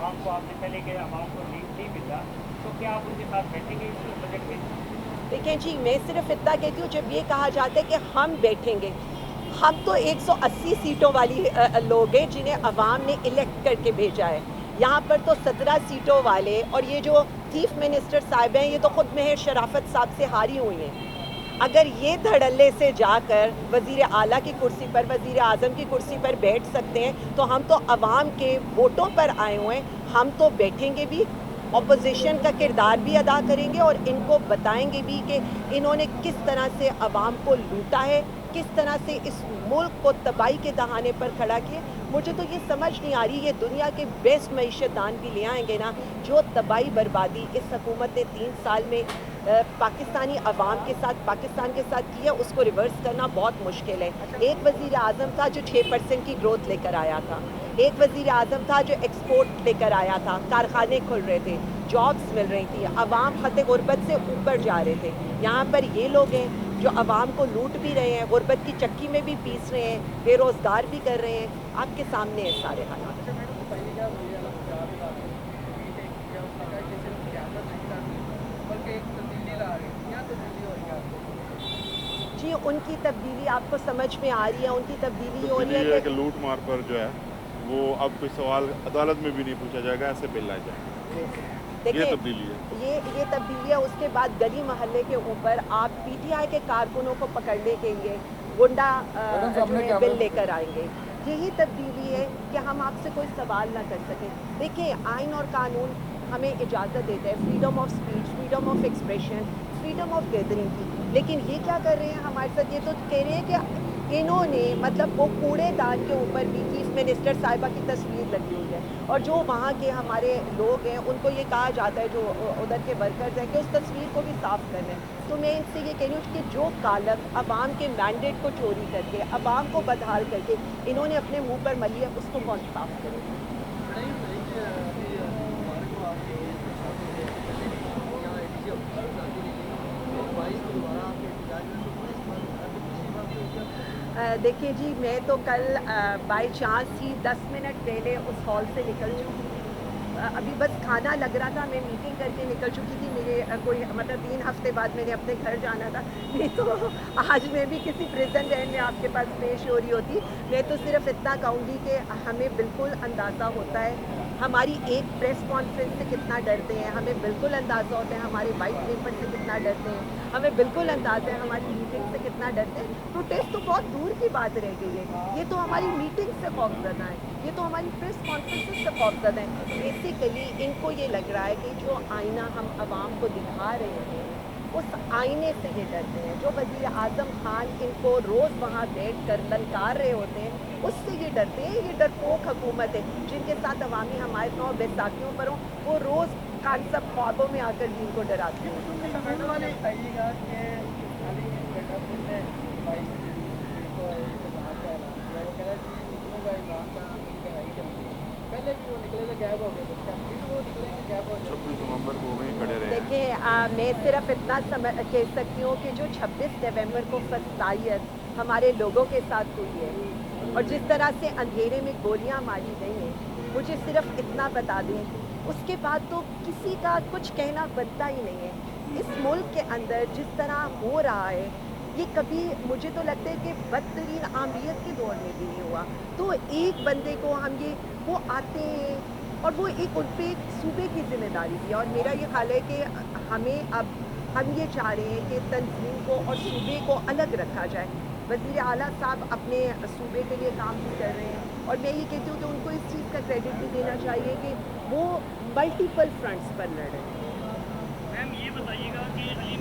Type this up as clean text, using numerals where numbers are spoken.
आवाम को आपने पहले के आवाम को नहीं मिला, तो क्या आप उनके साथ बैठेंगे इस बजट में? देखें जी, मैं सिर्फ इतना कहती हूँ, जब ये कहा जाता है कि हम बैठेंगे, हम तो 180 सीटों वाली लोग हैं जिन्हें अवाम ने इलेक्ट करके भेजा है। यहाँ पर तो 17 सीटों वाले और ये जो चीफ मिनिस्टर साहब हैं, ये तो खुद महज शराफत साहब से हारी हुई हैं। अगर ये धड़ल्ले से जाकर वज़ीर आला की कुर्सी पर, वज़ीर आज़म की कुर्सी पर बैठ सकते हैं, तो हम तो अवाम के वोटों पर आए हुए हैं, हम तो बैठेंगे भी, ऑपोजिशन का किरदार भी अदा करेंगे और इनको बताएंगे भी कि इन्होंने किस तरह से अवाम को लूटा है, किस तरह से इस मुल्क को तबाही के दहाने पर खड़ा किया। मुझे तो ये समझ नहीं आ रही, ये दुनिया के बेस्ट मईशतदान भी ले आएंगे ना, जो तबाही बर्बादी इस हुकूमत ने 3 साल में पाकिस्तानी अवाम के साथ, पाकिस्तान के साथ की है, उसको रिवर्स करना बहुत मुश्किल है। एक वज़ीर आज़म था जो 6% की ग्रोथ लेकर आया था, एक वज़ीर आज़म था जो एक्सपोर्ट लेकर आया था, कारखाने खुल रहे थे, जॉब्स मिल रही थी, अवाम खत गुरबत से ऊपर जा रहे थे। यहाँ पर ये लोग हैं जो अवाम को लूट भी रहे हैं, गुरबत की चक्की में भी पीस रहे हैं, बेरोज़गार भी कर रहे हैं। आपके सामने है सारे हालात। जी, उनकी तब्दीली आपको समझ में आ रही है, उनकी तब्दीली हो रही तब्दीली है है कि कि लूट मार पर जो है वो अब कोई सवाल अदालत में भी नहीं पूछा जाएगा, ऐसे बिल लाए जाएंगे। ये देखिए, तब्दीली है। ये तब्दीली है। उसके बाद गली मोहल्ले के ऊपर आप पीटीआई के कारकुनों को पकड़ने के लिए गुंडा जो है बिल लेकर आएंगे। यही तब्दीली है कि हम आपसे कोई सवाल ना कर सकें। देखिए, आइन और कानून हमें इजाज़त देता है freedom of speech, freedom of expression, freedom of gathering की, लेकिन ये क्या कर रहे हैं हमारे साथ, ये तो कह रहे हैं कि इन्होंने मतलब वो कूड़ेदान के ऊपर भी चीफ मिनिस्टर साहिबा की तस्वीर लगी हुई है और जो वहाँ के हमारे लोग हैं उनको ये कहा जाता है, जो उधर के वर्कर्स हैं, कि उस तस्वीर को भी साफ़ करना है। तो मैं इनसे ये कह रही हूँ कि जो कालक अवाम के मैंडेट को चोरी करके, अवाम को बदहाल करके इन्होंने अपने मुँह पर मली है, उसको कौन साफ़ करे। देखिए जी, मैं तो कल बाय चांस ही 10 मिनट पहले उस हॉल से निकल चुकी थी। अभी बस खाना लग रहा था, मैं मीटिंग करके निकल चुकी थी। मेरे कोई मतलब 3 हफ्ते बाद मैंने अपने घर जाना था, नहीं तो आज मैं भी किसी प्रिजन वैन में आपके पास पेश हो रही होती। मैं तो सिर्फ इतना कहूँगी कि हमें बिल्कुल अंदाज़ा होता है हमारी एक प्रेस कॉन्फ्रेंस से कितना डरते हैं, हमें बिल्कुल अंदाज़ा होता है हमारे वाइट पेपर से कितना डरते हैं, हमें बिल्कुल अंदाज़ा है हमारी मीटिंग से कितना डरते हैं। प्रोटेस्ट तो बहुत दूर की बात रह गई है, ये तो हमारी मीटिंग से खौफजदा है, ये तो हमारी प्रेस कॉन्फ्रेंस से खौफजदा है। बेसिकली इनको ये लग रहा है कि जो आईना हम आवाम को दिखा रहे हैं, उस आईने से ये डरते हैं। जो वज़ीर आज़म खान इनको रोज़ वहाँ बैठ कर ललकार रहे होते हैं, उससे ये डरते हैं। ये डरपोक हुकूमत है जिनके साथ अवामी हमायत और बैसाखियों पर हों, वो रोज़ खान साहब ख्वाबों में आकर भी इनको डराते हैं। 26 नवंबर को वहीं खड़े रहे हैं। देखिए, मैं सिर्फ इतना कह सकती हूँ कि जो 26 नवंबर को फसाइयत हमारे लोगों के साथ हुई है और जिस तरह से अंधेरे में गोलियां मारी गई हैं, मुझे सिर्फ इतना बता दें, उसके बाद तो किसी का कुछ कहना बनता ही नहीं है। इस मुल्क के अंदर जिस तरह हो रहा है, ये कभी मुझे तो लगता है कि बदतरीन आमियत के दौर में भी नहीं हुआ। तो एक बंदे को हम ये वो आते हैं और वो एक उन पे सूबे की ज़िम्मेदारी भी है और मेरा ये ख़्याल है कि हमें अब हम ये चाह रहे हैं कि तंज़ीम को और सूबे को अलग रखा जाए। वज़ीर आला साहब अपने सूबे के लिए काम भी कर रहे हैं और मैं ये कहती हूँ कि उनको इस चीज़ का क्रेडिट भी देना चाहिए कि वो मल्टीपल फ्रंट्स पर लड़ रहे हैं। मैम ये बताइएगा कि अली